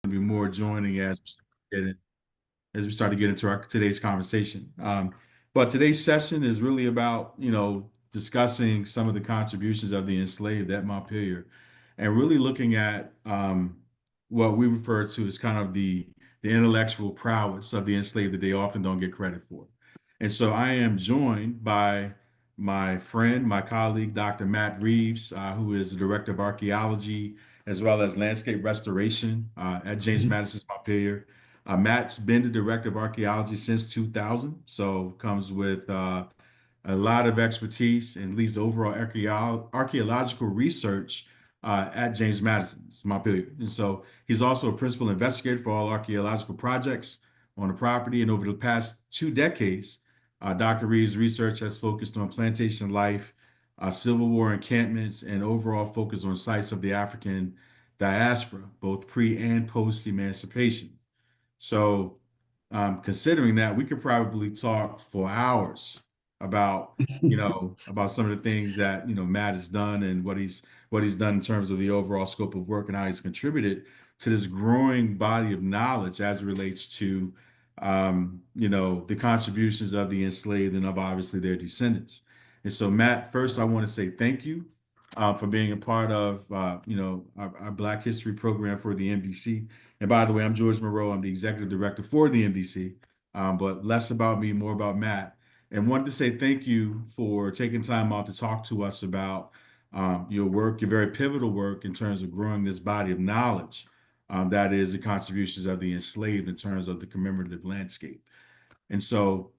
to be more joining as we start to get into our today's conversation. But today's session is really about, discussing some of the contributions of the enslaved at Montpelier and really looking at what we refer to as kind of the intellectual prowess of the enslaved that they often don't get credit for. And so I am joined by my friend, my colleague, Dr. Matt Reeves, who is the Director of Archaeology as well as Landscape Restoration at James Mhm. Madison's Montpelier. Matt's been the Director of Archaeology since 2000, so comes with a lot of expertise and leads overall archaeological research at James Madison's Montpelier. And so he's also a principal investigator for all archaeological projects on the property. And over the past 2 decades, Dr. Reeves' research has focused on plantation life, Civil War encampments, and overall focus on sites of the African diaspora, both pre and post emancipation. So, considering that, we could probably talk for hours about, about some of the things that, Matt has done and what he's done in terms of the overall scope of work and how he's contributed to this growing body of knowledge as it relates to, the contributions of the enslaved and of obviously their descendants. And so, Matt, first, I want to say thank you for being a part of, our Black History program for the NBC. And by the way, I'm George Moreau. I'm the executive director for the NBC. But less about me, more about Matt. And wanted to say thank you for taking time out to talk to us about your work, your very pivotal work in terms of growing this body of knowledge that is the contributions of the enslaved in terms of the commemorative landscape. And so,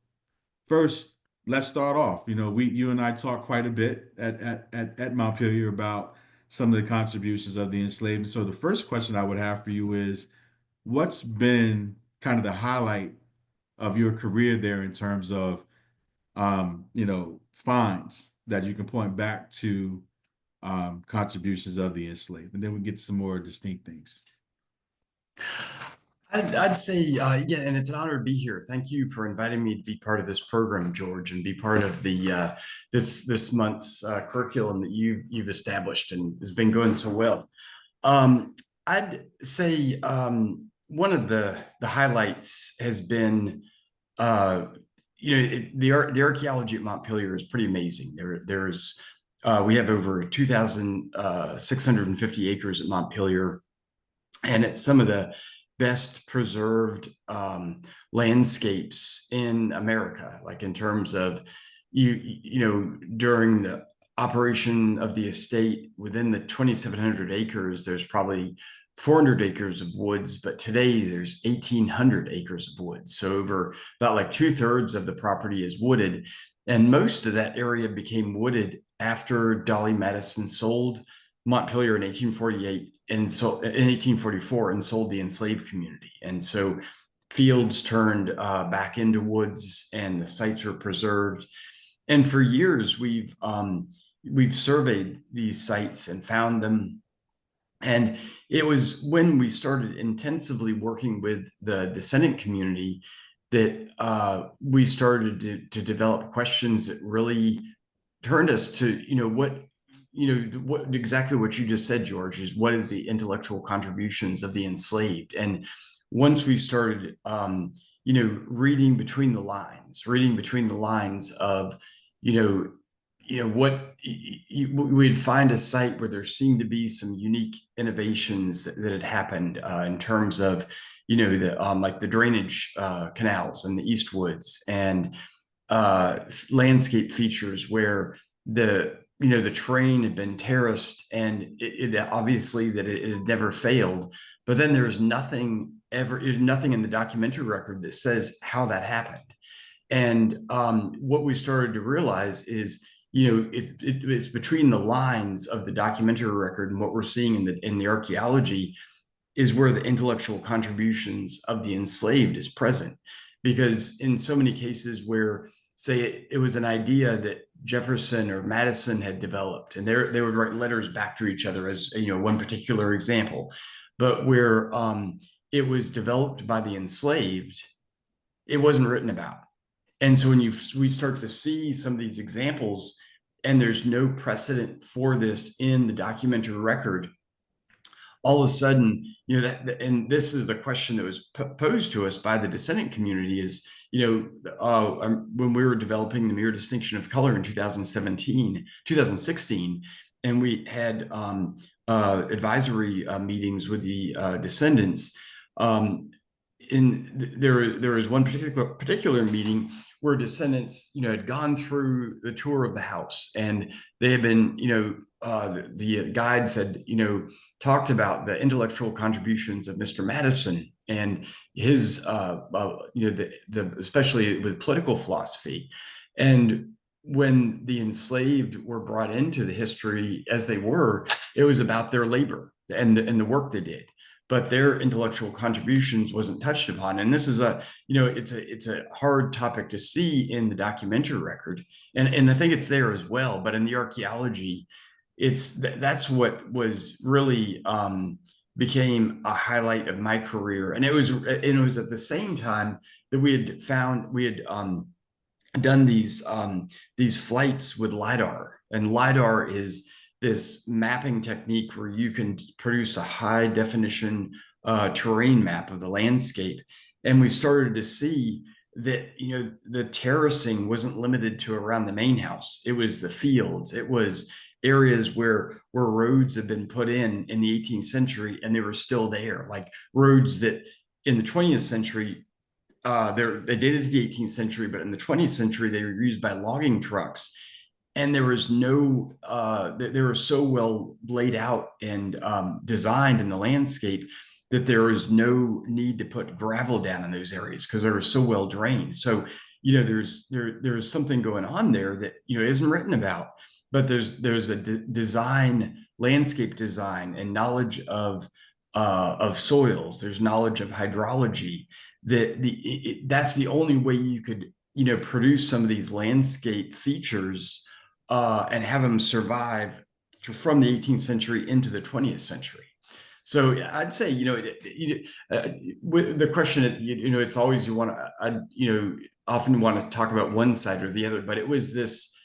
first, let's start off. You and I talked quite a bit at Montpelier about some of the contributions of the enslaved. And so, the first question I would have for you is, what's been kind of the highlight of your career there in terms of finds that you can point back to contributions of the enslaved, and then we get some more distinct things. I'd say, yeah, and it's an honor to be here. Thank you for inviting me to be part of this program, George, and be part of the this month's curriculum that you've established and has been going so well. I'd say one of the highlights has been, the archaeology at Montpelier is pretty amazing. We have over 2,650 acres at Montpelier, and it's some of the best preserved landscapes in America, like in terms of during the operation of the estate within the 2,700 acres, there's probably 400 acres of woods, but today there's 1,800 acres of woods. So over about like 2/3 of the property is wooded. And most of that area became wooded after Dolly Madison sold Montpelier in 1848 and so in 1844 and sold the enslaved community. And so fields turned back into woods and the sites were preserved. And for years we've surveyed these sites and found them. And it was when we started intensively working with the descendant community that we started to develop questions that really turned us to, what exactly what you just said, George, is what is the intellectual contributions of the enslaved? And once we started, reading between the lines of, what we'd find a site where there seemed to be some unique innovations that had happened in terms of, the like the drainage canals in the Eastwoods and landscape features where the terrain had been terraced and it obviously that it had never failed, but then there's nothing in the documentary record that says how that happened. And what we started to realize is, it's between the lines of the documentary record and what we're seeing in the archaeology is where the intellectual contributions of the enslaved is present. Because in so many cases where, say, it was an idea that Jefferson or Madison had developed, and they would write letters back to each other as, one particular example, but where it was developed by the enslaved, it wasn't written about. And so when we start to see some of these examples, and there's no precedent for this in the documentary record, all of a sudden, and this is a question that was posed to us by the descendant community is, when we were developing the mirror distinction of color in 2016, and we had advisory meetings with the descendants. There was one particular meeting where descendants, had gone through the tour of the house, and they had been, the guides had, talked about the intellectual contributions of Mr. Madison and his, especially with political philosophy. And when the enslaved were brought into the history as they were, it was about their labor and the work they did, but their intellectual contributions wasn't touched upon. And this is it's a hard topic to see in the documentary record, and I think it's there as well. But in the archaeology, that's what was really became a highlight of my career. And it was at the same time that we had done these flights with LiDAR. And LiDAR is this mapping technique where you can produce a high definition terrain map of the landscape. And we started to see that, the terracing wasn't limited to around the main house. It was the fields. It was areas where roads had been put in the 18th century, and they were still there, like roads that in the 20th century, they dated to the 18th century, but in the 20th century, they were used by logging trucks. And there was no, they were so well laid out and designed in the landscape that there was no need to put gravel down in those areas because they were so well drained. So, there's something going on there that, isn't written about, but there's a landscape design and knowledge of soils. There's knowledge of hydrology. That's the only way you could, produce some of these landscape features and have them survive from the 18th century into the 20th century. So I'd say, with the question, it's always often want to talk about one side or the other, but it was this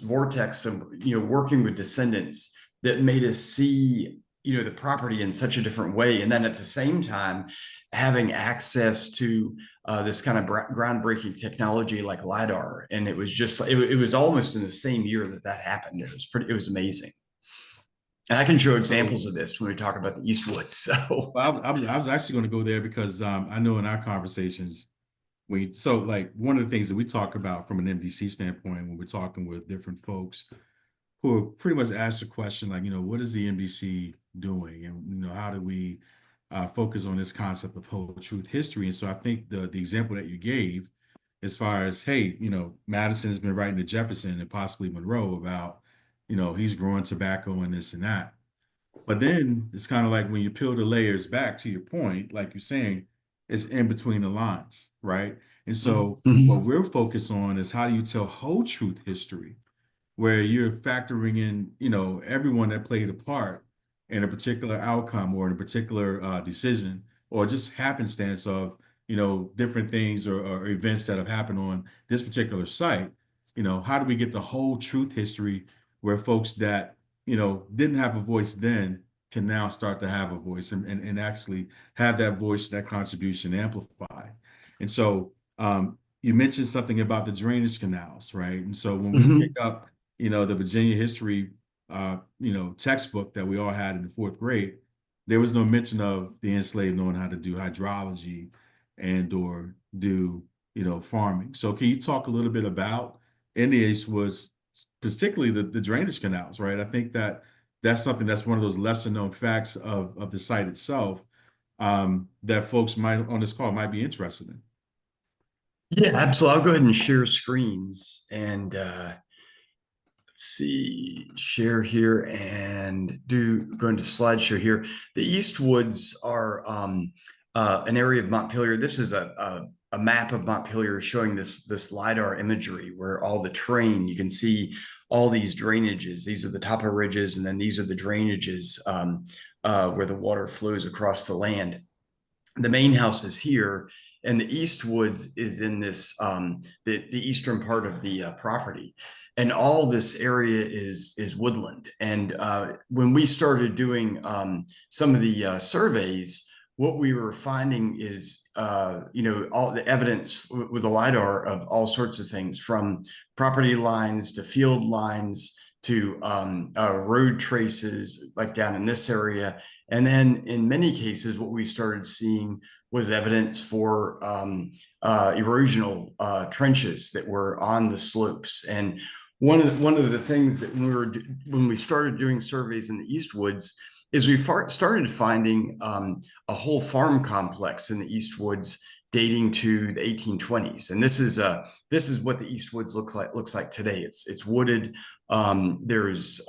vortex of, working with descendants that made us see, the property in such a different way. And then at the same time, having access to this kind of groundbreaking technology like LiDAR. And it was just, it was almost in the same year that happened. It was amazing. And I can show examples of this when we talk about the Eastwoods. So I was actually going to go there because I know in our conversations, like one of the things that we talk about from an MDC standpoint when we're talking with different folks who are pretty much asked the question, like, what is the MDC doing? And, how do we focus on this concept of whole truth history? And so I think the example that you gave, as far as, hey, Madison's been writing to Jefferson and possibly Monroe about, he's growing tobacco and this and that. But then it's kind of like when you peel the layers back to your point, like you're saying, it's in between the lines, right? And so what we're focused on is how do you tell whole truth history, where you're factoring in, everyone that played a part in a particular outcome or in a particular decision, or just happenstance of, different things or events that have happened on this particular site. How do we get the whole truth history where folks that, didn't have a voice then can now start to have a voice and actually have that voice, that contribution amplified. And so you mentioned something about the drainage canals, right? And so when we pick up, the Virginia history, textbook that we all had in the fourth grade, there was no mention of the enslaved knowing how to do hydrology and or do, farming. So can you talk a little bit about in the Eastwoods, particularly the drainage canals, right? I think that's something that's one of those lesser known facts of the site itself that folks might on this call might be interested in. Yeah, absolutely. I'll go ahead and share screens and let's see, share here and go into slideshow here. The Eastwoods are an area of Montpelier. This is a map of Montpelier showing this LiDAR imagery where all the terrain, you can see all these drainages. These are the top of ridges, and then these are the drainages where the water flows across the land. The main house is here, and the Eastwoods is in this the eastern part of the property. and all this area is woodland. And when we started doing some of the surveys, what we were finding is, all the evidence with the LiDAR of all sorts of things, from property lines to field lines to road traces, like down in this area. And then in many cases, what we started seeing was evidence for erosional trenches that were on the slopes. And one of the things that when we started doing surveys in the East Woods is we started finding a whole farm complex in the East Woods dating to the 1820s, and this is what the East Woods looks like today. It's wooded. It's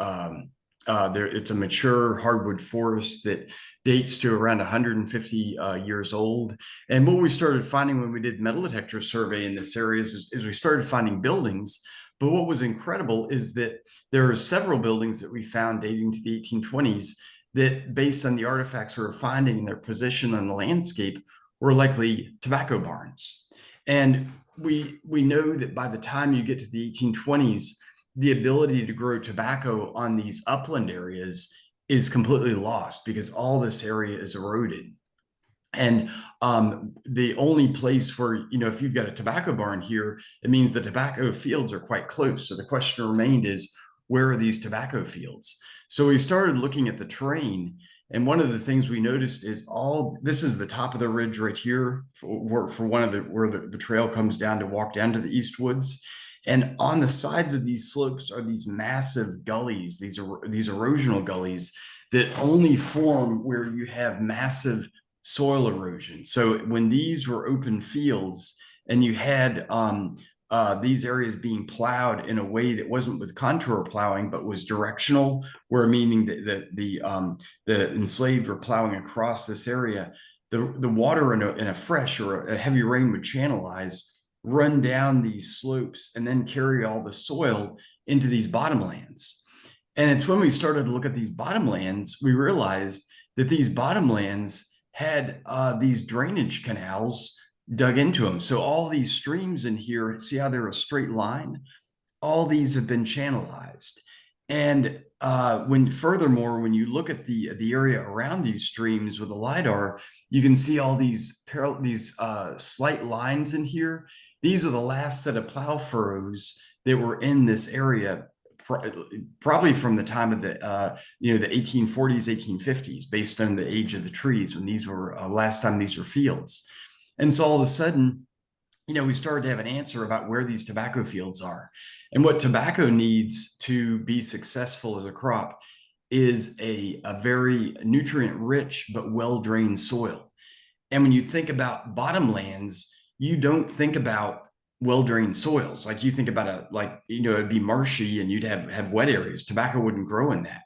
a mature hardwood forest that dates to around 150 years old. And what we started finding when we did metal detector survey in this area is we started finding buildings. But what was incredible is that there are several buildings that we found dating to the 1820s that, based on the artifacts we were finding and their position on the landscape, were likely tobacco barns. And we know that by the time you get to the 1820s, the ability to grow tobacco on these upland areas is completely lost because all this area is eroded. And the only place where, if you've got a tobacco barn here, it means the tobacco fields are quite close. So the question remained is, where are these tobacco fields? So we started looking at the terrain. And one of the things we noticed is this is the top of the ridge right here for one of where the trail comes down to walk down to the East Woods. And on the sides of these slopes are these massive gullies, these erosional gullies that only form where you have massive soil erosion. So when these were open fields and you had these areas being plowed in a way that wasn't with contour plowing, but was directional, where meaning that the enslaved were plowing across this area, the water in a fresh or a heavy rain would channelize, run down these slopes, and then carry all the soil into these bottomlands. And it's when we started to look at these bottomlands, we realized that these bottomlands had these drainage canals dug into them. So all these streams in here, see how they're a straight line? All these have been channelized. And furthermore, when you look at the area around these streams with a LiDAR, you can see all these slight lines in here. These are the last set of plow furrows that were in this area, probably from the time of the 1840s, 1850s, based on the age of the trees when these were last time these were fields. And so all of a sudden, we started to have an answer about where these tobacco fields are. And what tobacco needs to be successful as a crop is a very nutrient-rich but well-drained soil. And when you think about bottomlands, you don't think about well-drained soils. Like you think about it'd be marshy and you'd have wet areas. Tobacco wouldn't grow in that.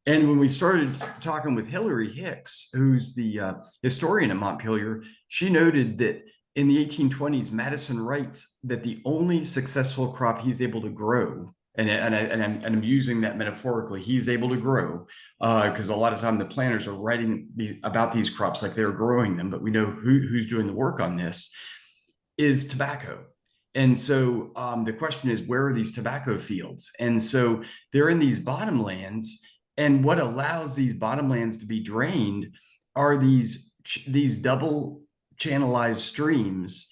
And when we started talking with Hillary Hicks, who's the historian at Montpelier, she noted that in the 1820s, Madison writes that the only successful crop he's able to grow, and I'm using that metaphorically, he's able to grow, because a lot of time the planters are writing about these crops like they're growing them, but we know who's doing the work on this, is tobacco. And so the question is, where are these tobacco fields? And so they're in these bottomlands. And what allows these bottomlands to be drained are these double channelized streams.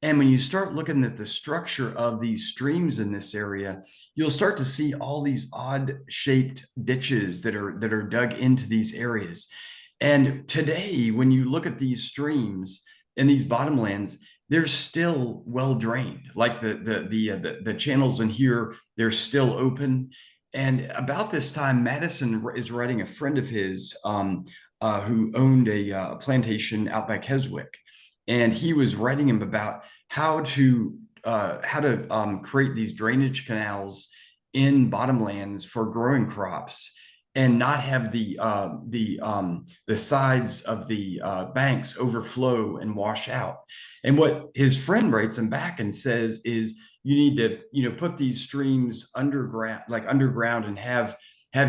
And when you start looking at the structure of these streams in this area, you'll start to see all these odd shaped ditches that are dug into these areas. And today, when you look at these streams and these bottomlands, they're still well drained. Like the channels in here, they're still open. And about this time, Madison is writing a friend of his who owned a plantation out by Keswick, and he was writing him about how to create these drainage canals in bottomlands for growing crops and not have the sides of the banks overflow and wash out. And what his friend writes him back and says is, you need to put these streams underground and have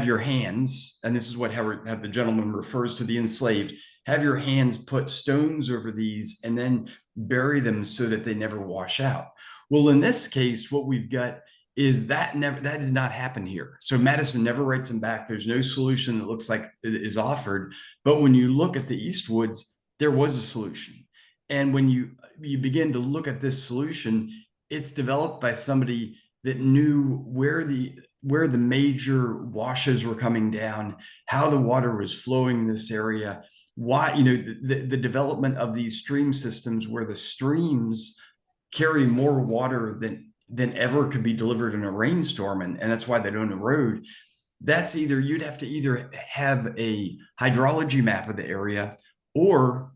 your hands, and this is what how the gentleman refers to the enslaved, have your hands put stones over these and then bury them so that they never wash out. Well, in this case, what we've got is that did not happen here. So Madison never writes them back. There's no solution that looks like it is offered. But when you look at the Eastwoods, there was a solution. And when you begin to look at this solution, it's developed by somebody that knew where the major washes were coming down, how the water was flowing in this area, why, the development of these stream systems where the streams carry more water than ever could be delivered in a rainstorm, and that's why they don't erode. That's either you'd have to either have a hydrology map of the area or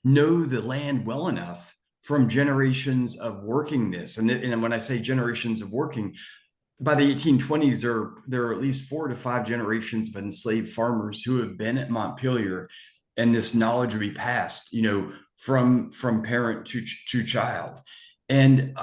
know the land well enough from generations of working this. And when I say generations of working, by the 1820s, there are at least 4 to 5 generations of enslaved farmers who have been at Montpelier, and this knowledge will be passed, from parent to child. And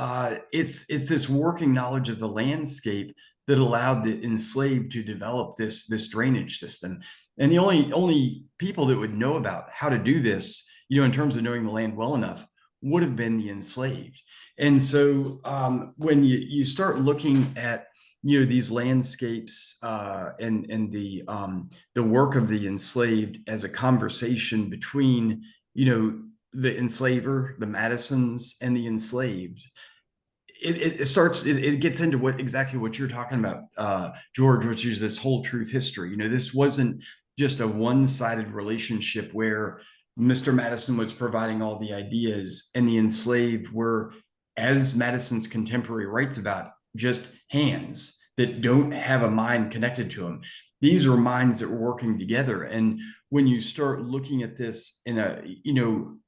it's this working knowledge of the landscape that allowed the enslaved to develop this drainage system. And the only people that would know about how to do this, in terms of knowing the land well enough, would have been the enslaved. And so when you start looking at these landscapes and the work of the enslaved as a conversation between the enslaver, the Madisons, and the enslaved, it gets into exactly what you're talking about, George, which is this whole truth history. This wasn't just a one-sided relationship where Mr. Madison was providing all the ideas and the enslaved were, as Madison's contemporary writes about, just hands that don't have a mind connected to them. These are minds that were working together. And when you start looking at this in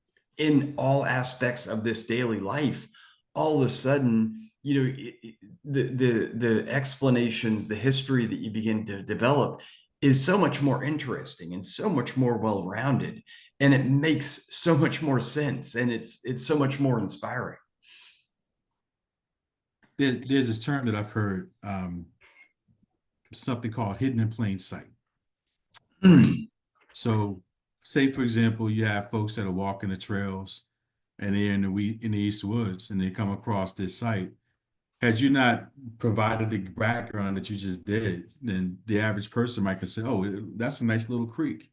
all aspects of this daily life, all of a sudden, the explanations, the history that you begin to develop is so much more interesting and so much more well-rounded, and it makes so much more sense, and it's so much more inspiring. There's this term that I've heard, something called hidden in plain sight, right? So, say for example, you have folks that are walking the trails, and they're in the East Woods, and they come across this site. Had you not provided the background that you just did, then the average person might consider, "Oh, that's a nice little creek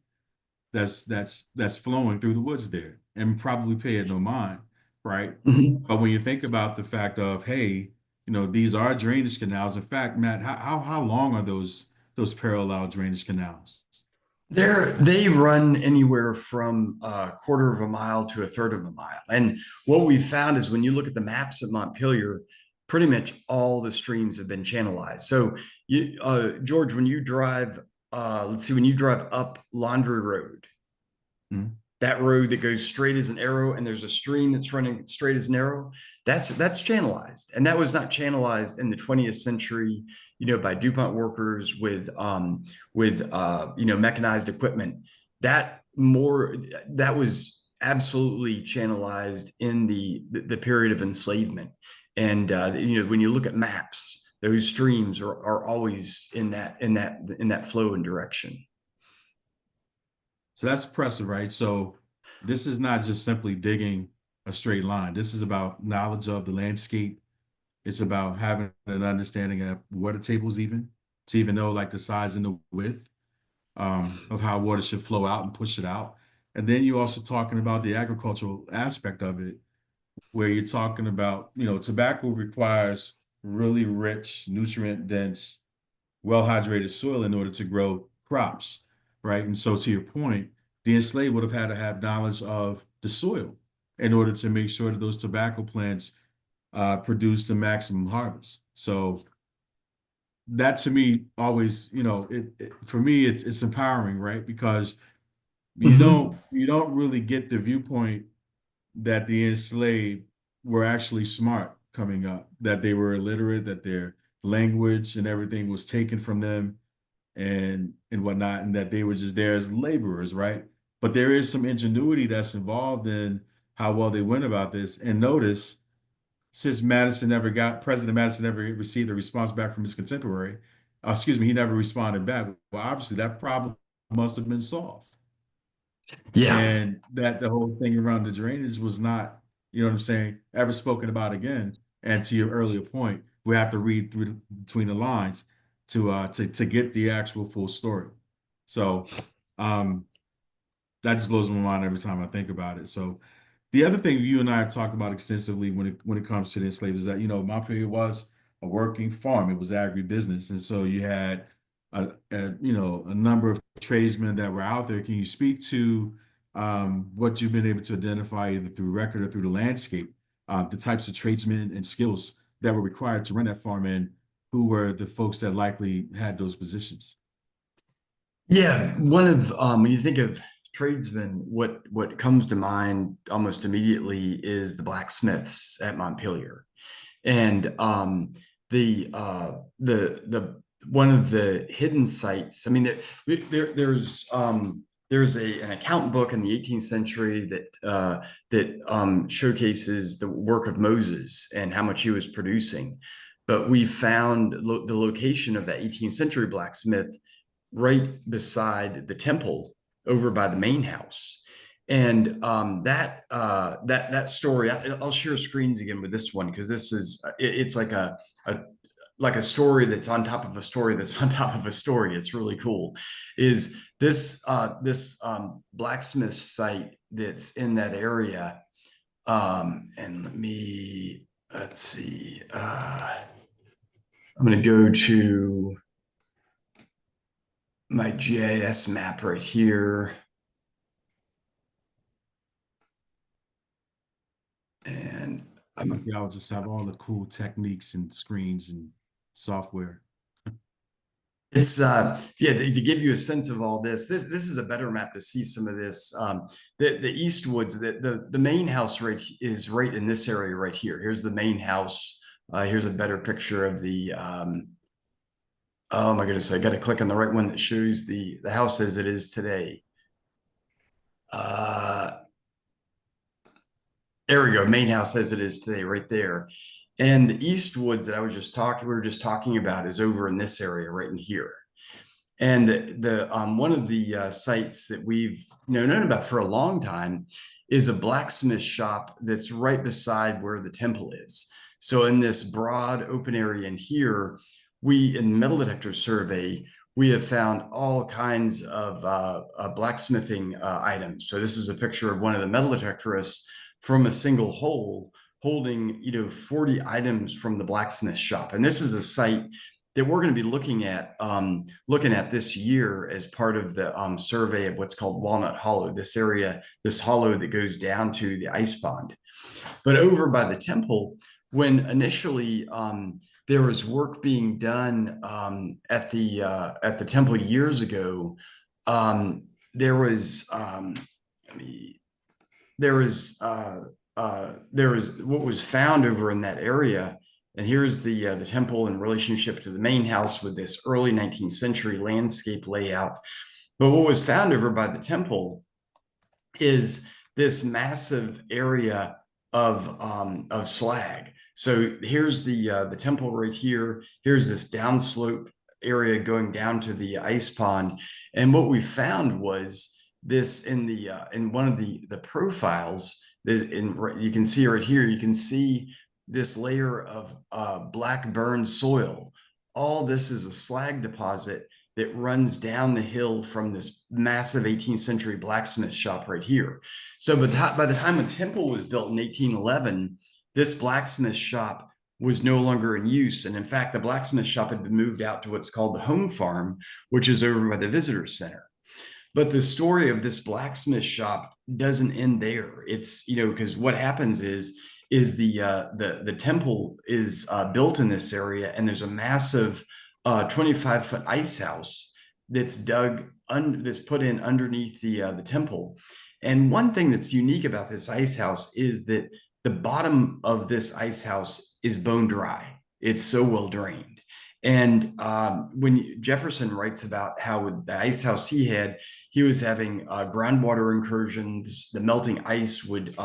that's flowing through the woods there," and probably pay it no mind, right? Mhm. But when you think about the fact of, hey, these are drainage canals. In fact, Matt, how long are those parallel drainage canals? They run anywhere from a quarter of a mile to a third of a mile. And what we found is when you look at the maps of Montpelier, pretty much all the streams have been channelized. So, George, when you drive, let's see, when you drive up Laundry Road, Hmm. that road that goes straight as an arrow, and there's a stream that's running straight as an arrow, that's channelized. And that was not channelized in the 20th century, by DuPont workers with mechanized equipment. That was absolutely channelized in the period of enslavement. And when you look at maps, those streams are always in that flow and direction. So that's impressive, right? So this is not just simply digging a straight line. This is about knowledge of the landscape. It's about having an understanding of water tables, even to even know like the size and the width, of how water should flow out and push it out. And then you're also talking about the agricultural aspect of it, where you're talking about, tobacco requires really rich, nutrient dense, well hydrated soil in order to grow crops, right? And so, to your point, the enslaved would have had to have knowledge of the soil in order to make sure that those tobacco plants produce the maximum harvest. So, that to me always, for me, it's empowering, right? Because you Mhm. don't you don't really get the viewpoint that the enslaved were actually smart coming up, that they were illiterate, that their language and everything was taken from them and whatnot, and that they were just there as laborers, right? But there is some ingenuity that's involved in how well they went about this. And notice, since President Madison never received a response back from his contemporary, excuse me, he never responded back. Well, obviously that problem must have been solved. Yeah. And that the whole thing around the drainage was not, you know what I'm saying, ever spoken about again. And to your earlier point, we have to read through between the lines to get the actual full story. So um, that just blows my mind every time I think about it. So the other thing you and I have talked about extensively when it comes to the enslaved is that Montpelier was a working farm. It was agribusiness, and so you had a number of tradesmen that were out there. Can you speak to what you've been able to identify either through record or through the landscape, the types of tradesmen and skills that were required to run that farm, and who were the folks that likely had those positions? Yeah, one of when you think of tradesmen, what comes to mind almost immediately is the blacksmiths at Montpelier. And the one of the hidden sites. I mean, there's an account book in the 18th century that showcases the work of Moses and how much he was producing. But we found the location of that 18th century blacksmith right beside the temple over by the main house. And that story, I'll share screens again with this one because this is it's like a story that's on top of a story that's on top of a story. It's really cool. Is this blacksmith site that's in that area? And let's see. I'm going to go to my GIS map right here. And Archaeologists have all the cool techniques and screens and software. it's yeah, to give you a sense of all this is a better map to see some of this. The Eastwoods, the main house is right in this area right here. Here's the main house. Here's a better picture of the oh my goodness, I got to click on the right one that shows the house as it is today. There we go, main house as it is today, right there. And the Eastwoods that we were just talking about is over in this area right in here. And the one of the sites that we've known about for a long time is a blacksmith shop that's right beside where the temple is. So in this broad open area in here, in metal detector survey, we have found all kinds of blacksmithing items. So this is a picture of one of the metal detectorists from a single hole holding 40 items from the blacksmith shop. And this is a site that we're going to be looking at this year as part of the survey of what's called Walnut Hollow, this area, this hollow that goes down to the ice pond. But over by the temple, when initially there was work being done at the temple years ago, there was what was found over in that area. And here's the temple in relationship to the main house with this early 19th century landscape layout. But what was found over by the temple is this massive area of slag. So here's the temple right here. Here's this downslope area going down to the ice pond. And what we found was this in one of the profiles. You can see right here. You can see this layer of black burned soil. All this is a slag deposit that runs down the hill from this massive 18th century blacksmith shop right here. So by the time the temple was built in 1811, this blacksmith shop was no longer in use. And in fact, the blacksmith shop had been moved out to what's called the home farm, which is over by the visitor center. But the story of this blacksmith shop doesn't end there. It's, because what happens is the temple is built in this area, and there's a massive 25-foot ice house that's that's put in underneath the temple. And one thing that's unique about this ice house is that the bottom of this ice house is bone dry. It's so well drained. And when Jefferson writes about how with the ice house he was having groundwater incursions. The melting ice would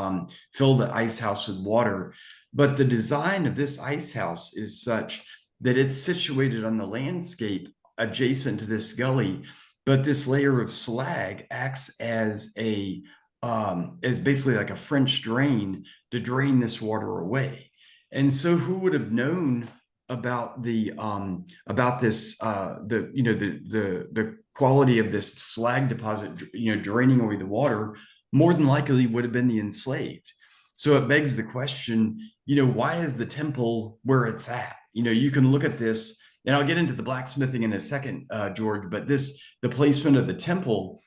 fill the ice house with water. But the design of this ice house is such that it's situated on the landscape adjacent to this gully. But this layer of slag acts as basically like a French drain to drain this water away. And so who would have known about this the you know the quality of this slag deposit, draining away the water, more than likely would have been the enslaved. So it begs the question, why is the temple where it's at? You can look at this, and I'll get into the blacksmithing in a second, George, but the placement of the temple,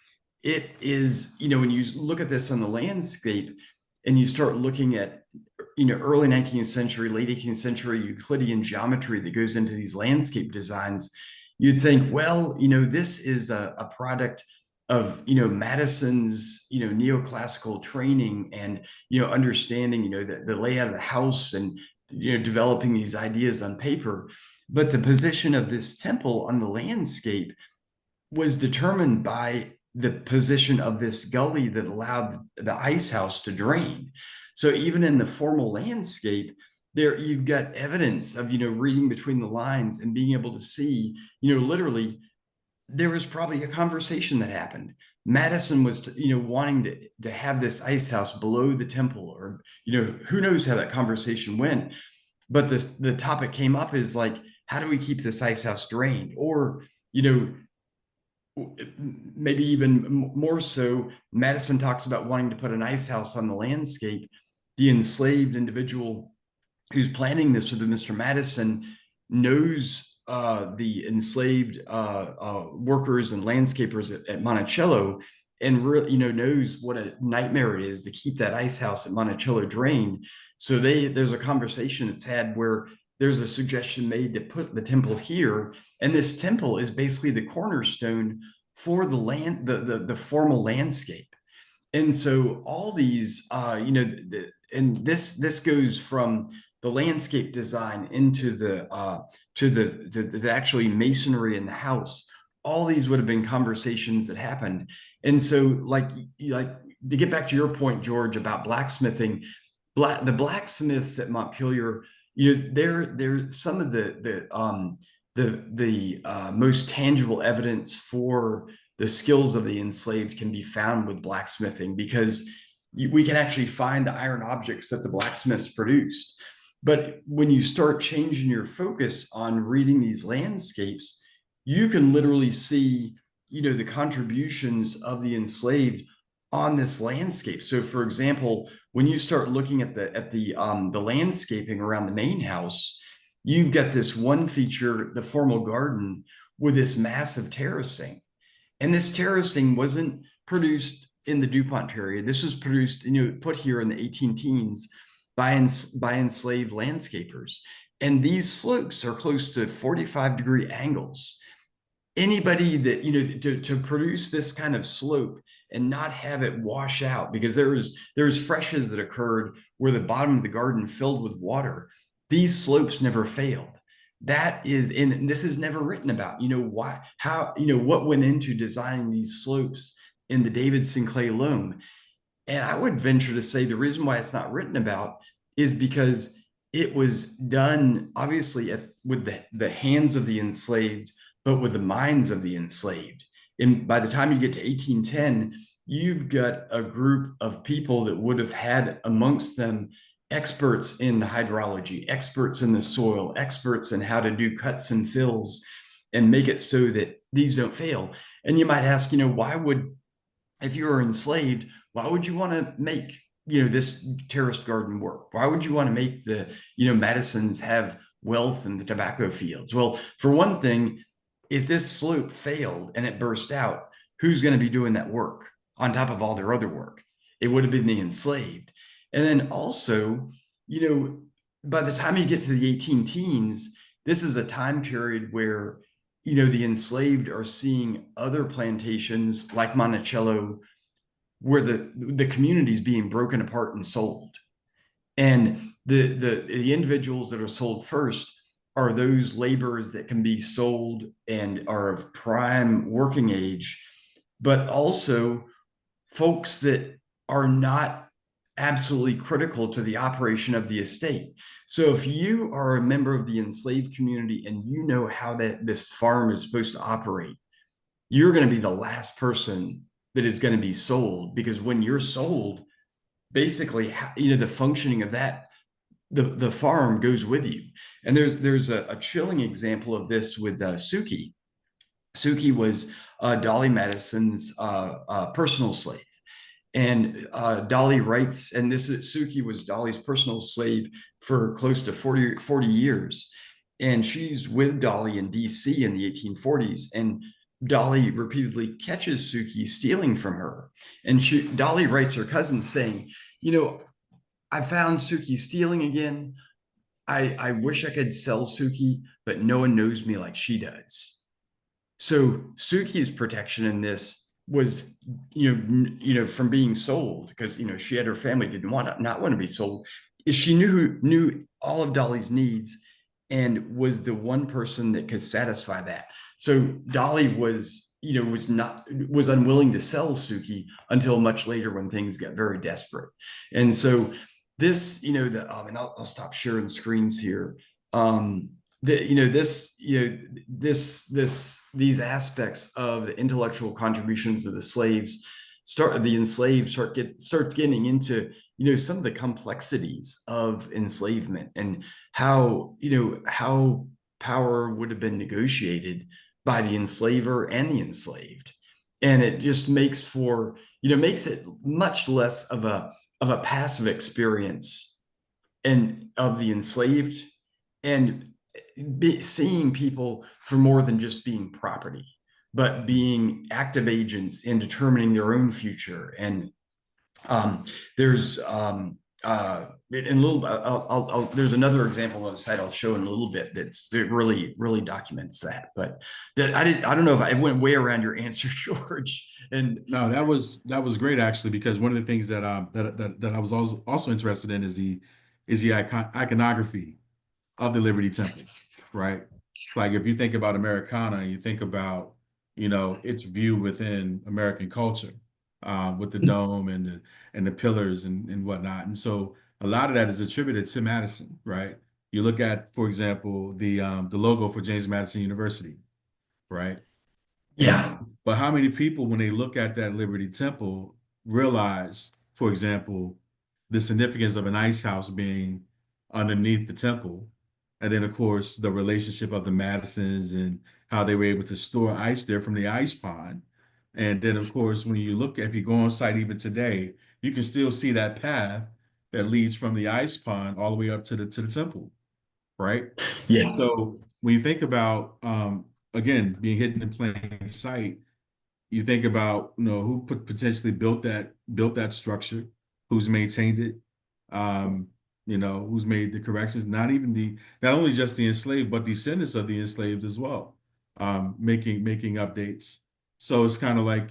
it is, when you look at this on the landscape and you start looking at, early 19th century, late 18th century Euclidean geometry that goes into these landscape designs, you'd think, well, this is a product of, Madison's, neoclassical training and, understanding, the layout of the house and, developing these ideas on paper. But the position of this temple on the landscape was determined by the position of this gully that allowed the ice house to drain. So even in the formal landscape, there you've got evidence of, reading between the lines and being able to see, literally, there was probably a conversation that happened. Madison was, wanting to have this ice house below the temple, or, who knows how that conversation went. But the topic came up is like, how do we keep this ice house drained? Or, maybe even more so, Madison talks about wanting to put an ice house on the landscape. The enslaved individual who's planning this with Mr. Madison knows the enslaved workers and landscapers at Monticello, and really, knows what a nightmare it is to keep that ice house at Monticello drained. So there's a conversation that's had where there's a suggestion made to put the temple here, and this temple is basically the cornerstone for the formal landscape. And so all these, and this goes from the landscape design into the actually masonry in the house. All these would have been conversations that happened. And so, like to get back to your point, George, about blacksmithing, the blacksmiths at Montpelier, they're some of the most tangible evidence for the skills of the enslaved can be found with blacksmithing, because we can actually find the iron objects that the blacksmiths produced. But when you start changing your focus on reading these landscapes, you can literally see, the contributions of the enslaved on this landscape. So, for example, when you start looking at the landscaping around the main house, you've got this one feature, the formal garden, with this massive terracing. And this terracing wasn't produced in the DuPont period. This was produced, put here in the 18 teens by enslaved landscapers. And these slopes are close to 45-degree angles. Anybody that, to produce this kind of slope and not have it wash out, because there was freshes that occurred where the bottom of the garden filled with water. These slopes never failed. That is, and this is never written about, why, how, what went into designing these slopes in the Davidson clay loam. And I would venture to say the reason why it's not written about is because it was done obviously with the hands of the enslaved, but with the minds of the enslaved. And by the time you get to 1810, you've got a group of people that would have had amongst them experts in the hydrology, experts in the soil, experts in how to do cuts and fills and make it so that these don't fail. And you might ask, if you were enslaved, why would you want to make, this terraced garden work? Why would you want to make the, Madisons have wealth in the tobacco fields? Well, for one thing, if this slope failed and it burst out, who's going to be doing that work on top of all their other work? It would have been the enslaved. And then also, by the time you get to the 18 teens, this is a time period where, the enslaved are seeing other plantations like Monticello, where the community is being broken apart and sold. And the individuals that are sold first are those laborers that can be sold and are of prime working age, but also folks that are not absolutely critical to the operation of the estate. So if you are a member of the enslaved community and you know how this farm is supposed to operate, you're going to be the last person that is going to be sold, because when you're sold, basically, the functioning of that the farm goes with you. And there's a chilling example of this with Suki. Suki was Dolly Madison's personal slave. And Dolly writes, and this is Suki was Dolly's personal slave for close to 40 years. And she's with Dolly in DC in the 1840s. And Dolly repeatedly catches Suki stealing from her. And Dolly writes her cousin saying, you know, I found Suki stealing again. I wish I could sell Suki, but no one knows me like she does. So Suki's protection in this was, from being sold, because she had her family didn't not want to be sold. Is she knew all of Dolly's needs and was the one person that could satisfy that. So Dolly was unwilling to sell Suki until much later when things got very desperate. And so this, and I'll stop sharing screens here. These aspects of the intellectual contributions of the enslaved starts getting into some of the complexities of enslavement and how power would have been negotiated by the enslaver and the enslaved. And it just makes it much less of a passive experience and of the enslaved, and seeing people for more than just being property, but being active agents in determining their own future. And there's there's another example on the site I'll show in a little bit that really documents that. But I don't know if I went way around your answer, George. And no, that was great actually, because one of the things that I was also interested in is the iconography of the Liberty Temple, right? It's like if you think about Americana, you think about its view within American culture, with the dome and the pillars and whatnot, and so a lot of that is attributed to Madison, right? You look at, for example, the logo for James Madison University, right? And yeah, but how many people, when they look at that Liberty Temple, realize, for example, the significance of an ice house being underneath the temple, and then of course the relationship of the Madisons and how they were able to store ice there from the ice pond. And then of course, when you look, if you go on site even today, you can still see that path that leads from the ice pond all the way up to the temple, right? yeah. So when you think about, again, being hidden in plain sight, you think about who potentially built that structure, who's maintained it, um, who's made the corrections. Not only just the enslaved, but descendants of the enslaved as well, making updates. So it's kind of like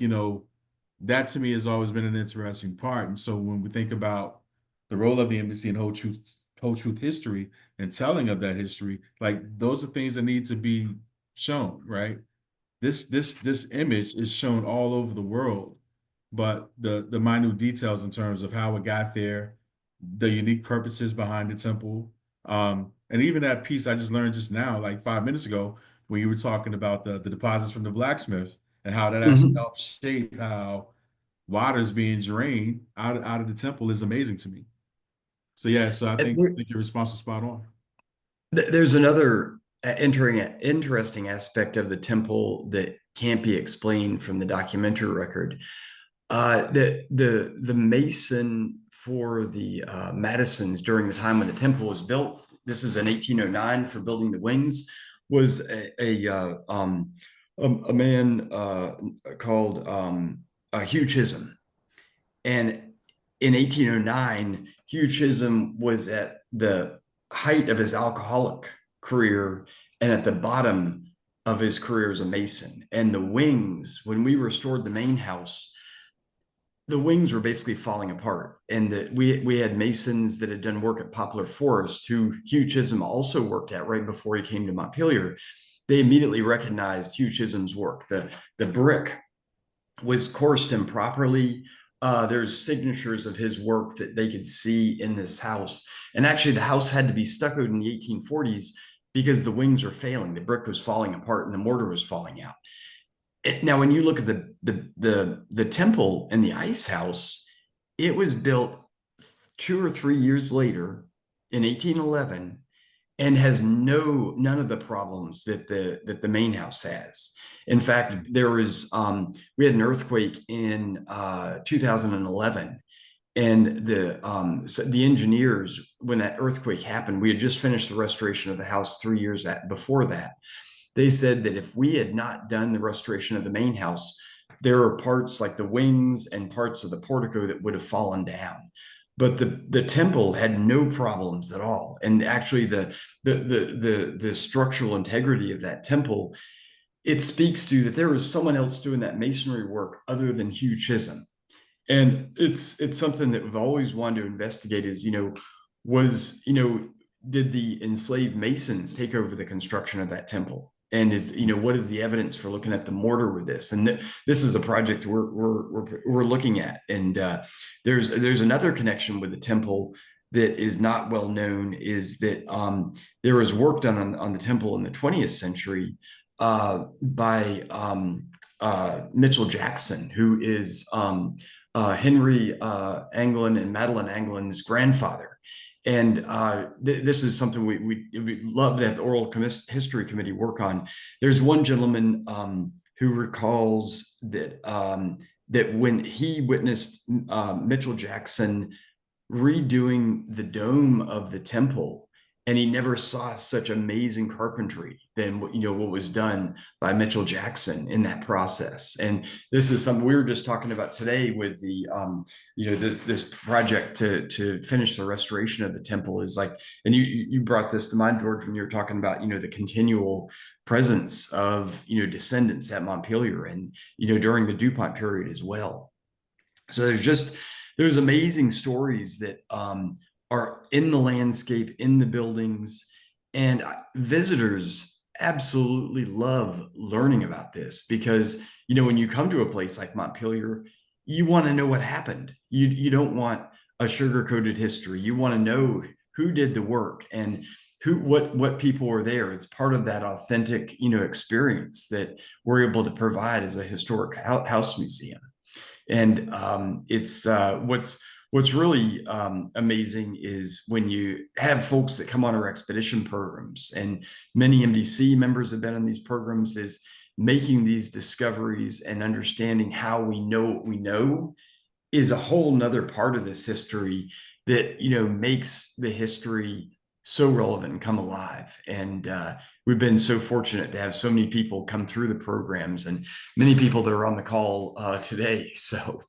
that to me has always been an interesting part. And so when we think about the role of the embassy in whole truth history and telling of that history, like those are things that need to be shown, right? This image is shown all over the world, but the minute details in terms of how it got there, the unique purposes behind the temple, and even that piece I just learned just now, like 5 minutes ago, when you were talking about the deposits from the blacksmith and how that actually Mhm. helps shape how water's being drained out of the temple is amazing to me. So yeah, so I think, your response is spot on. There's another interesting aspect of the temple that can't be explained from the documentary record. The mason for the Madisons during the time when the temple was built, this is in 1809 for building the wings, was a man called Hugh Chisholm. And in 1809, Hugh Chisholm was at the height of his alcoholic career and at the bottom of his career as a mason. And the wings, when we restored the main house, the wings were basically falling apart. And that we had masons that had done work at Poplar Forest, who Hugh Chisholm also worked at right before he came to Montpelier. They immediately recognized Hugh Chisholm's work. The brick was coursed improperly. There's signatures of his work that they could see in this house. And actually, the house had to be stuccoed in the 1840s because the wings were failing. The brick was falling apart and the mortar was falling out. Now, when you look at the temple and the ice house, it was built 2 or 3 years later, in 1811 and has none of the problems that the main house has. In fact, there was we had an earthquake in 2011, and so the engineers, when that earthquake happened, we had just finished the restoration of the house 3 years before that. They said that if we had not done the restoration of the main house, there are parts like the wings and parts of the portico that would have fallen down. But the temple had no problems at all, and actually the structural integrity of that temple, it speaks to that there was someone else doing that masonry work other than Hugh Chisholm. And it's something that we've always wanted to investigate is, was, did the enslaved masons take over the construction of that temple? And what is the evidence for looking at the mortar with this? And this is a project we're looking at. And there's another connection with the temple that is not well known, is that there was work done on the temple in the 20th century by Mitchell Jackson, who is Henry Anglin and Madeline Anglin's grandfather. And this is something we'd love to have the oral history committee work on. There's one gentleman who recalls that that when he witnessed Mitchell Jackson redoing the dome of the temple, and he never saw such amazing carpentry than what was done by Mitchell Jackson in that process. And this is something we were just talking about today with the this project to finish the restoration of the temple is like, and you brought this to mind, George, when you were talking about the continual presence of descendants at Montpelier, and during the DuPont period as well. So there's amazing stories that are in the landscape, in the buildings, and visitors absolutely love learning about this because when you come to a place like Montpelier, you want to know what happened. You don't want a sugar-coated history. You want to know who did the work and what people were there. It's part of that authentic experience that we're able to provide as a historic house museum. And it's what's really amazing is when you have folks that come on our expedition programs, and many MDC members have been in these programs, is making these discoveries and understanding how we know what we know is a whole nother part of this history that makes the history so relevant and come alive. And we've been so fortunate to have so many people come through the programs, and many people that are on the call today. So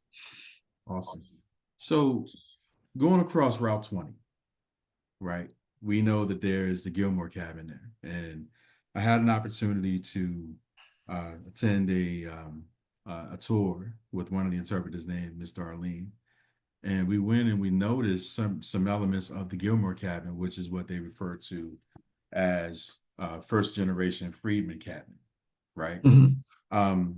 awesome. So going across Route 20, right? We know that there is the Gilmore cabin there, and I had an opportunity to attend a tour with one of the interpreters named Mr. Arlene. And we went and we noticed some elements of the Gilmore cabin, which is what they refer to as first generation freedman cabin, right? Mm-hmm.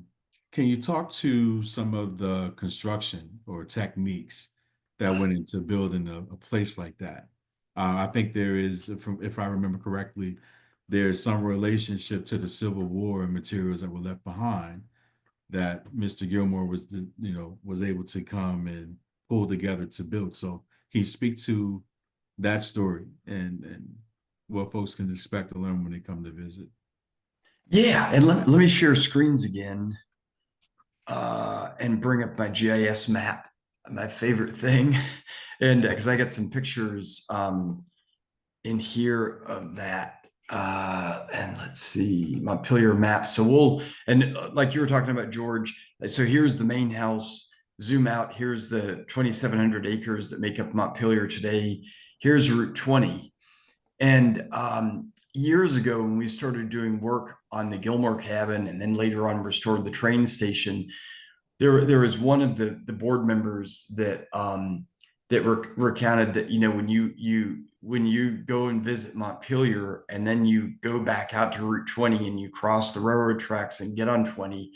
Can you talk to some of the construction or techniques that went into building a place like that? I think there is, if I remember correctly, there's some relationship to the Civil War and materials that were left behind that Mr. Gilmore was able to come and pull together to build. So can you speak to that story and what folks can expect to learn when they come to visit? Yeah, and let me share screens again and bring up my GIS map, my favorite thing. And because I got some pictures in here of that. And let's see, Montpelier map. So like you were talking about, George, so here's the main house. Zoom out, here's the 2,700 acres that make up Montpelier today. Here's Route 20. And years ago, when we started doing work on the Gilmore cabin and then later on restored the train station, there was one of the board members that recounted that when you go and visit Montpelier and then you go back out to Route 20 and you cross the railroad tracks and get on 20,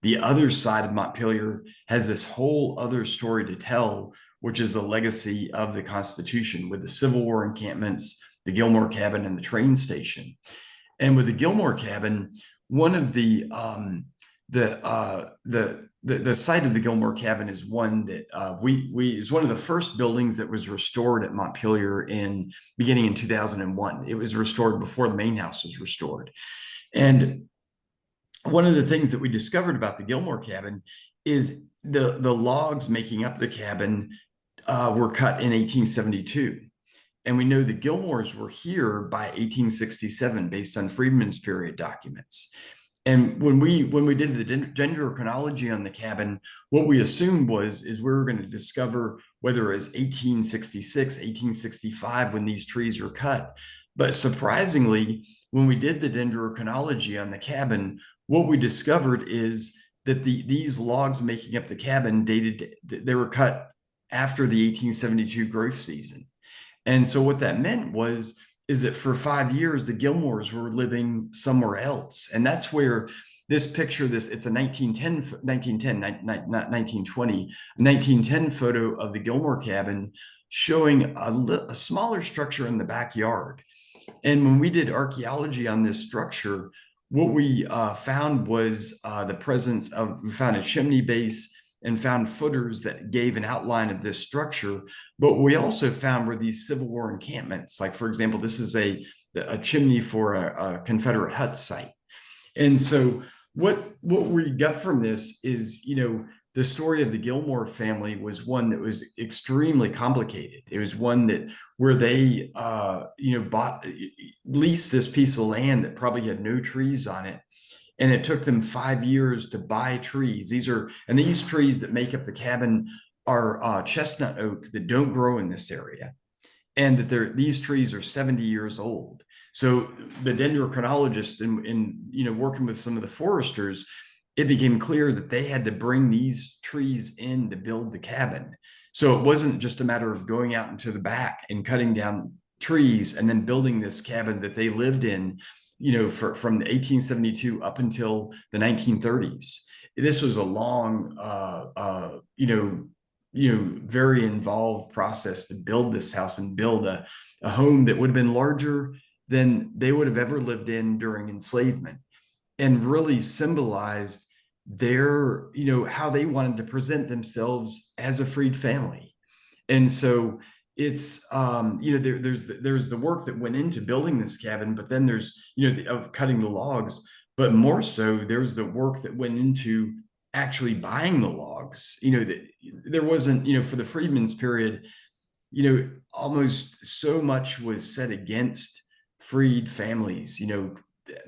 the other side of Montpelier has this whole other story to tell, which is the legacy of the Constitution with the Civil War encampments, the Gilmore cabin, and the train station. And with the Gilmore cabin, one of the the site of the Gilmore cabin is one that we is one of the first buildings that was restored at Montpelier in beginning in 2001. It was restored before the main house was restored. And one of the things that we discovered about the Gilmore cabin is the logs making up the cabin were cut in 1872. And we know the Gilmores were here by 1867 based on Freedman's period documents. And when we did the dendrochronology on the cabin, what we assumed is we were going to discover whether it was 1866, 1865 when these trees were cut. But surprisingly, when we did the dendrochronology on the cabin, what we discovered is that these logs making up the cabin they were cut after the 1872 growth season. And so what that meant is that for 5 years, the Gilmores were living somewhere else. And that's where this picture, it's a 1910 photo of the Gilmore cabin showing a smaller structure in the backyard. And when we did archaeology on this structure, what we found was we found a chimney base and found footers that gave an outline of this structure. But we also found were these Civil War encampments. Like, for example, this is a chimney for a Confederate hut site. And so what we got from this is, the story of the Gilmore family was one that was extremely complicated. It was one where they, leased this piece of land that probably had no trees on it. And it took them 5 years to buy trees. These trees that make up the cabin are chestnut oak that don't grow in this area. And that these trees are 70 years old. So the dendrochronologist in working with some of the foresters, it became clear that they had to bring these trees in to build the cabin. So it wasn't just a matter of going out into the back and cutting down trees and then building this cabin that they lived in, from 1872 up until the 1930s. This was a long, very involved process to build this house and build a home that would have been larger than they would have ever lived in during enslavement, and really symbolized their, how they wanted to present themselves as a freed family. And so it's there's the work that went into building this cabin, but then there's of cutting the logs, but more so there's the work that went into actually buying the logs. There wasn't, for the Freedmen's period, almost so much was set against freed families,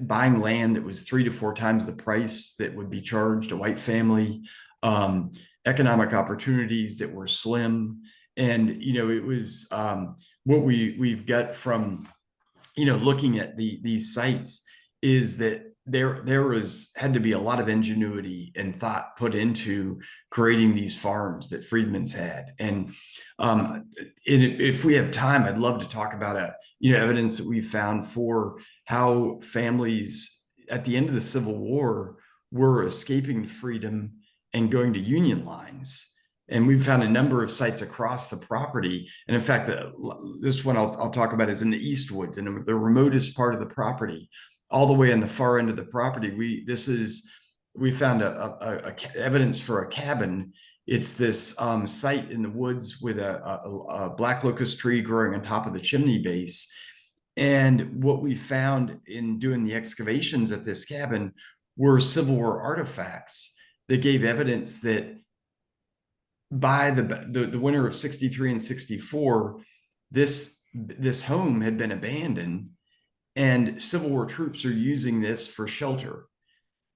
buying land that was 3 to 4 times the price that would be charged a white family, economic opportunities that were slim. And, it was what we've got from, looking at these sites is that there had to be a lot of ingenuity and thought put into creating these farms that freedmen's had. And if we have time, I'd love to talk about evidence that we found for how families at the end of the Civil War were escaping freedom and going to Union lines. And we've found a number of sites across the property. And in fact, this one I'll talk about is in the Eastwoods, and the remotest part of the property, all the way on the far end of the property. We found a evidence for a cabin. It's this site in the woods with a black locust tree growing on top of the chimney base. And what we found in doing the excavations at this cabin were Civil War artifacts that gave evidence that by the winter of 63 and 64, this home had been abandoned, and Civil War troops are using this for shelter.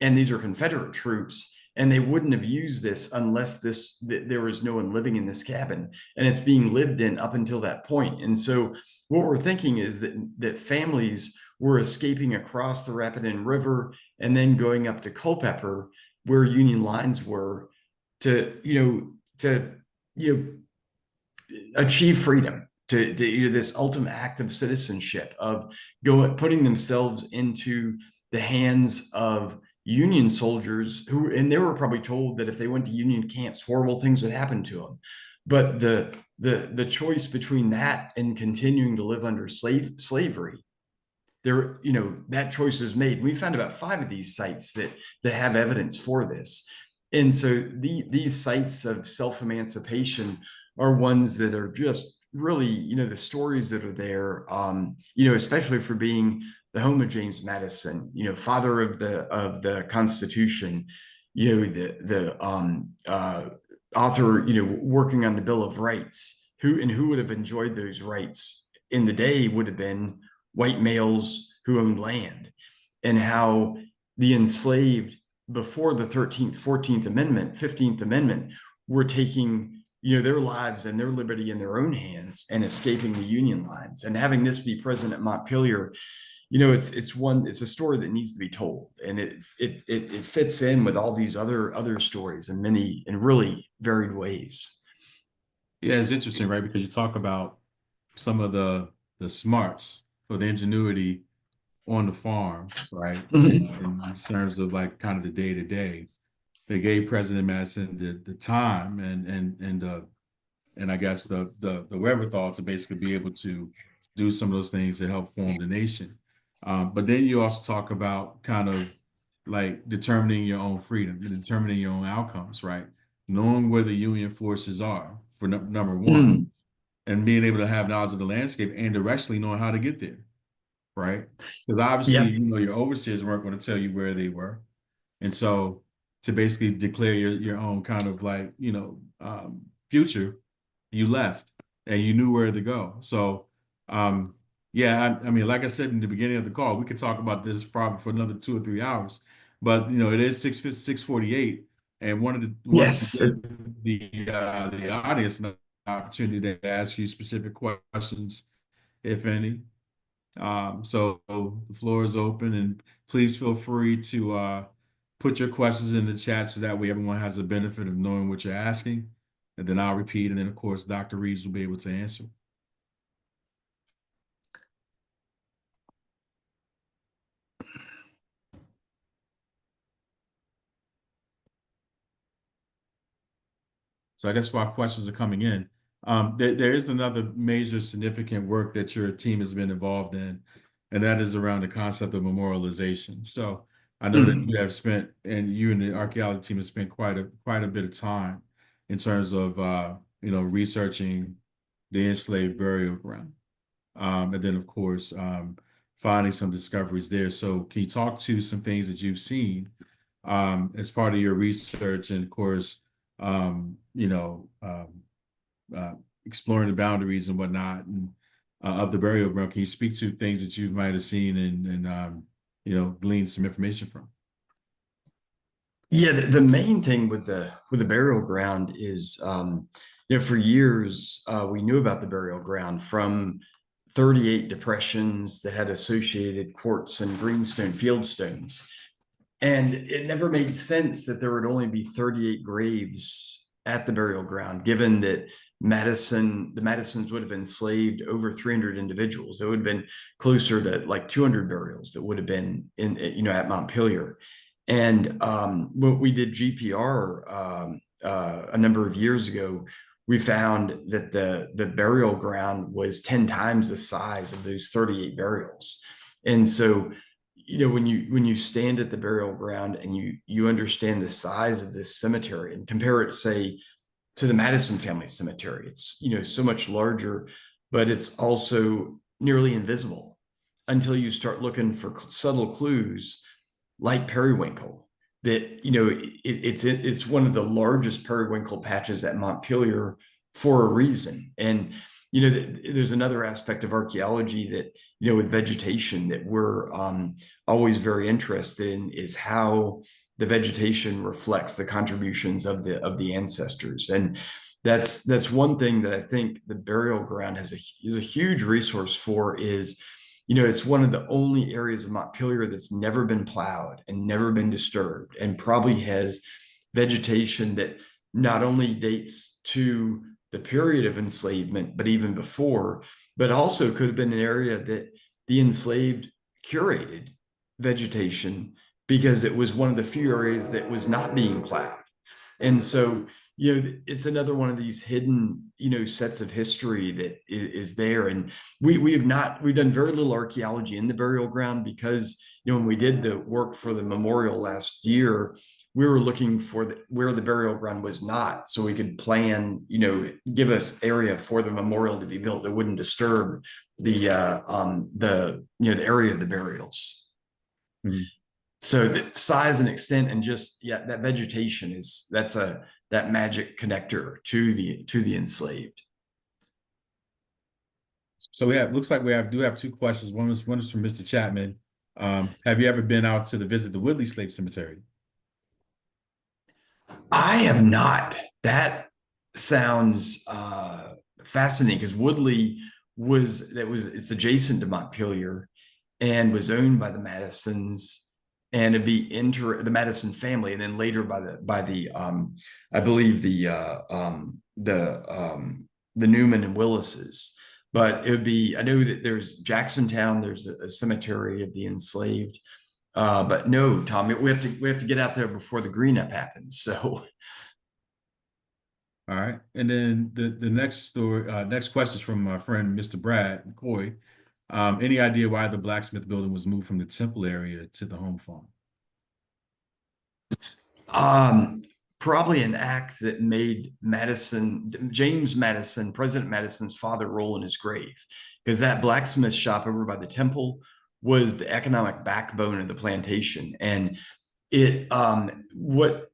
And these are Confederate troops, and they wouldn't have used this unless there was no one living in this cabin, and it's being lived in up until that point. And so what we're thinking is that families were escaping across the Rapidan River and then going up to Culpeper, where Union lines were, to achieve freedom, to this ultimate act of citizenship, of putting themselves into the hands of Union soldiers and they were probably told that if they went to Union camps, horrible things would happen to them. But the choice between that and continuing to live under slavery, that choice is made. We found about 5 of these sites that have evidence for this. And so these sites of self-emancipation are ones that are just really, the stories that are there, especially for being the home of James Madison, father of the Constitution, the author, working on the Bill of Rights, who would have enjoyed those rights in the day would have been white males who owned land, and how the enslaved before the 13th, 14th Amendment, 15th Amendment were taking their lives and their liberty in their own hands and escaping the Union lines. And having this be present at Montpelier, it's a story that needs to be told, and it fits in with all these other stories in many and really varied ways. Yeah, it's interesting, right? Because you talk about some of the smarts or the ingenuity on the farm, right? In terms of like kind of the day to day, they gave President Madison the time and I guess the wherewithal to basically be able to do some of those things to help form the nation. But then you also talk about kind of like determining your own freedom and determining your own outcomes, right? Knowing where the Union forces are for number one, and being able to have knowledge of the landscape and directionally knowing how to get there, right? Because obviously, Yeah. your overseers weren't going to tell you where they were. And so to basically declare your own kind of like, future, you left and you knew where to go. So, yeah, I mean, like I said in the beginning of the call, we could talk about this probably for another 2 or 3 hours, but it is 6:48, and wanted to Yes. give the audience an opportunity to ask you specific questions, if any. So the floor is open, and please feel free to put your questions in the chat so that way everyone has the benefit of knowing what you're asking. And then I'll repeat, and then of course Dr. Reeves will be able to answer. So I guess while questions are coming in, there is another major significant work that your team has been involved in, and that is around the concept of memorialization. So I know that you have spent, and you and the archaeology team have spent quite a bit of time in terms of researching the enslaved burial ground, and then of course finding some discoveries there. So can you talk to some things that you've seen as part of your research, and of course, um, you know, um, uh, exploring the boundaries and whatnot and of the burial ground? Can you speak to things that you might have seen and glean some information from? Yeah, the main thing with the burial ground is, for years we knew about the burial ground from 38 depressions that had associated quartz and greenstone fieldstones, and it never made sense that there would only be 38 graves at the burial ground, given that the Madisons would have enslaved over 300 individuals. It would have been closer to like 200 burials that would have been at Montpelier. And when we did GPR a number of years ago, we found that the burial ground was 10 times the size of those 38 burials. And so, when you stand at the burial ground and you understand the size of this cemetery and compare it, say, to the Madison family cemetery, it's so much larger, but it's also nearly invisible until you start looking for subtle clues like periwinkle. That it's one of the largest periwinkle patches at Montpelier for a reason. And there's another aspect of archaeology that with vegetation that we're always very interested in, is how the vegetation reflects the contributions of the ancestors. And that's one thing that I think the burial ground is a huge resource for. Is it's one of the only areas of Montpelier that's never been plowed and never been disturbed, and probably has vegetation that not only dates to the period of enslavement, but even before, but also could have been an area that the enslaved curated vegetation, because it was one of the few areas that was not being plowed. And so, it's another one of these hidden, sets of history that is there. And we've done very little archaeology in the burial ground, because, when we did the work for the memorial last year, we were looking for where the burial ground was not, so we could plan, give us area for the memorial to be built that wouldn't disturb the area of the burials. Mhm. So the size and extent and just that vegetation that magic connector to the enslaved. So looks like do have two questions. One is from Mr. Chapman. Have you ever been out to visit the Woodley Slave Cemetery? I have not. That sounds fascinating because Woodley it's adjacent to Montpelier and was owned by the Madisons, and it'd be the Madison family, and then later by the I believe the Newman and Willises. But it would be, I know that there's Jacksontown, there's a cemetery of the enslaved. But no, Tom, we have to get out there before the green up happens. So All right. And then the next question is from my friend Mr. Brad McCoy. Any idea why the blacksmith building was moved from the temple area to the home farm? probably an act that made James Madison, President Madison's father, roll in his grave, because that blacksmith shop over by the temple was the economic backbone of the plantation. And it what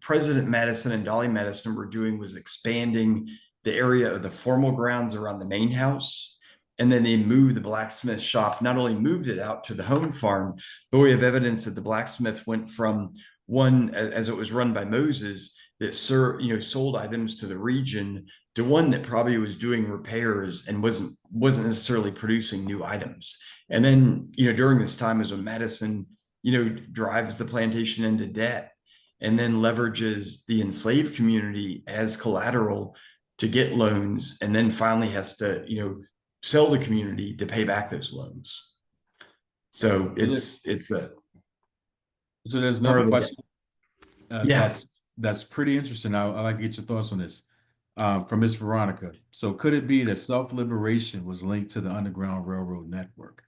President Madison and Dolly Madison were doing was expanding the area of the formal grounds around the main house. And then they moved the blacksmith shop, not only moved it out to the home farm, but we have evidence that the blacksmith went from one, as it was run by Moses, that sold items to the region, to one that probably was doing repairs and wasn't necessarily producing new items. And then, during this time is when Madison, drives the plantation into debt, and then leverages the enslaved community as collateral to get loans, and then finally has to, sell the community to pay back those loans. So it's a So there's another question yeah. that's pretty interesting. I'd like to get your thoughts on this from Miss Veronica. So could it be that self-liberation was linked to the Underground Railroad network?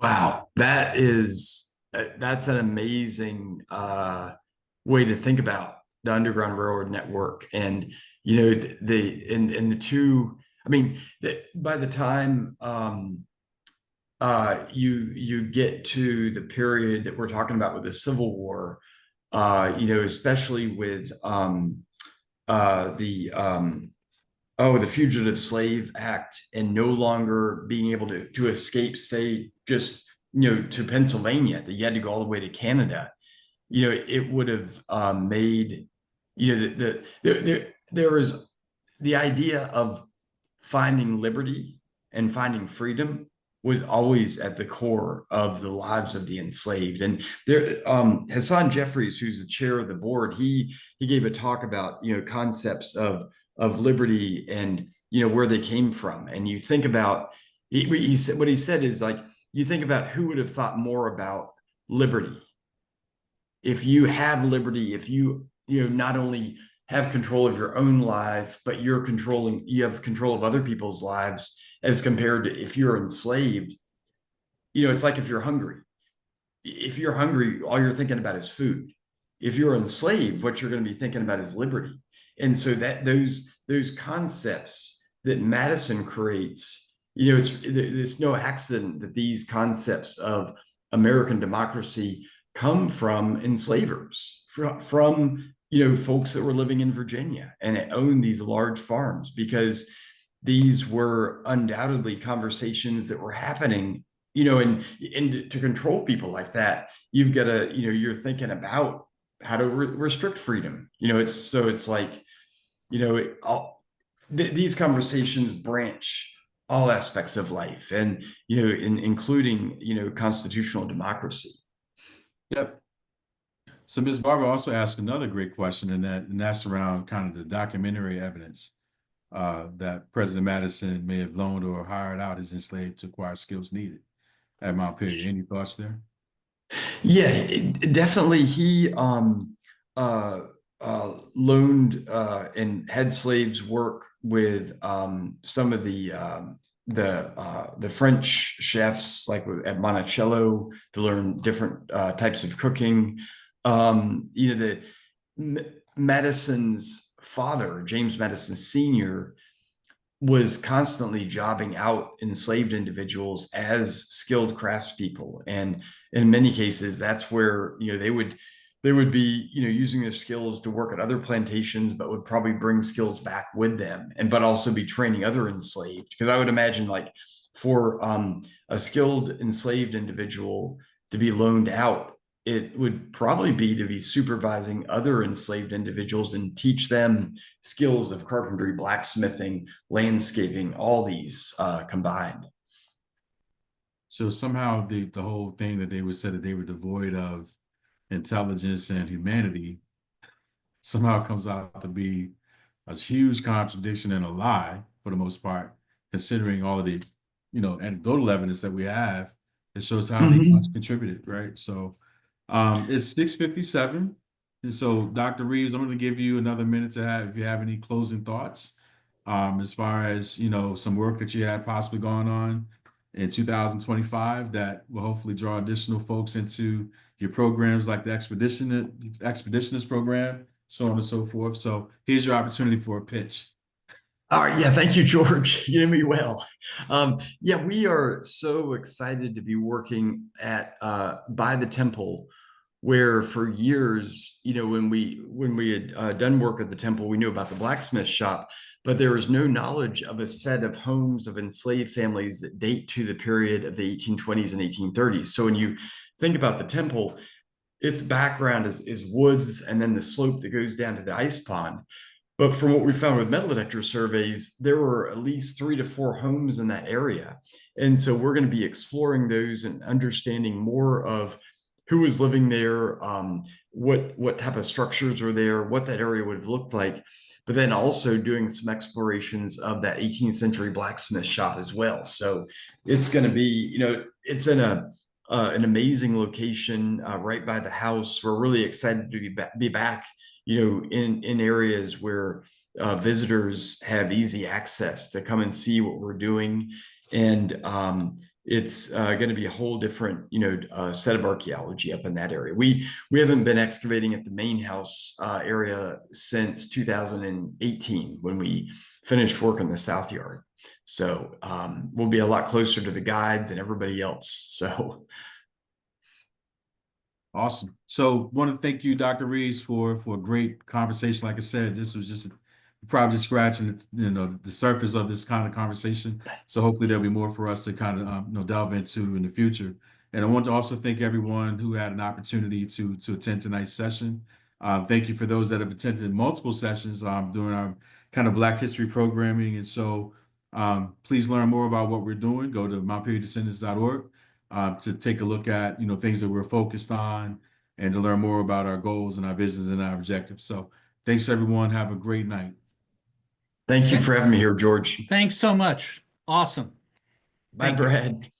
Wow, that's an amazing way to think about the Underground Railroad network. And the two, I mean, by the time you get to the period that we're talking about with the Civil War, especially with the Fugitive Slave Act, and no longer being able to escape, say, just to Pennsylvania, that you had to go all the way to Canada. It would have made there was the idea of finding liberty and finding freedom was always at the core of the lives of the enslaved. And there, Hassan Jeffries, who's the chair of the board, he gave a talk about concepts of liberty and where they came from. And you think about he said, what he said is, like, you think about who would have thought more about liberty. If you have liberty, if you not only have control of your own life, but you have control of other people's lives, as compared to if you're enslaved. It's like if you're hungry. If you're hungry, all you're thinking about is food. If you're enslaved, what you're going to be thinking about is liberty. And so that those concepts that Madison creates, it's no accident that these concepts of American democracy come from enslavers, from folks that were living in Virginia and owned these large farms, because these were undoubtedly conversations that were happening, and to control people like that, you've got to, you're thinking about how to restrict freedom. It's like, these conversations branch all aspects of life, and including constitutional democracy. Yep. So Ms. Barber also asked another great question, and that's around kind of the documentary evidence that President Madison may have loaned or hired out his enslaved to acquire skills needed at Montpelier. Any thoughts there? Yeah, definitely. He loaned and had slaves work with some of the the French chefs like at Monticello to learn different types of cooking. You know, Madison's father, James Madison Sr., was constantly jobbing out enslaved individuals as skilled craftspeople, and in many cases that's where they would be using their skills to work at other plantations, but would probably bring skills back with them, and but also be training other enslaved, because I would imagine like for a skilled enslaved individual to be loaned out, it would probably be to be supervising other enslaved individuals and teach them skills of carpentry, blacksmithing, landscaping, all these combined. So somehow the whole thing that they would say that they were devoid of intelligence and humanity somehow comes out to be a huge contradiction and a lie for the most part, considering all of the, anecdotal evidence that we have. It shows how they much Mhm. contributed, right? So it's 6:57. And so Dr. Reeves, I'm going to give you another minute to have if you have any closing thoughts as far as, some work that you had possibly going on in 2025 that will hopefully draw additional folks into your programs like the expeditionist program, so on and so forth. So here's your opportunity for a pitch. All right. Yeah. Thank you, George. You know me well. Yeah, we are so excited to be working at by the temple, where for years, when we had done work at the temple, we knew about the blacksmith shop, but there was no knowledge of a set of homes of enslaved families that date to the period of the 1820s and 1830s. So when you think about the temple, its background is woods and then the slope that goes down to the ice pond. But from what we found with metal detector surveys, there were at least 3 to 4 homes in that area. And so we're going to be exploring those and understanding more of who was living there, what type of structures were there, what that area would have looked like, but then also doing some explorations of that 18th century blacksmith shop as well. So it's going to be, it's in an amazing location right by the house. We're really excited to be back, in areas where visitors have easy access to come and see what we're doing. And it's going to be a whole different, set of archaeology up in that area. We haven't been excavating at the main house area since 2018 when we finished work in the South Yard. So we'll be a lot closer to the guides and everybody else. So Awesome. So want to thank you, Dr. Reeves, for a great conversation. Like I said, this was just probably just scratching the surface of this kind of conversation. So hopefully there'll be more for us to kind of delve into in the future. And I want to also thank everyone who had an opportunity to attend tonight's session. Thank you for those that have attended multiple sessions during our kind of Black History programming. And so please learn more about what we're doing. Go to montpelierdescendants.org to take a look at things that we're focused on and to learn more about our goals and our visions and our objectives. So thanks everyone. Have a great night. thank you for having me here, George. Thanks so much. Awesome. Bye, Thank you. Brad.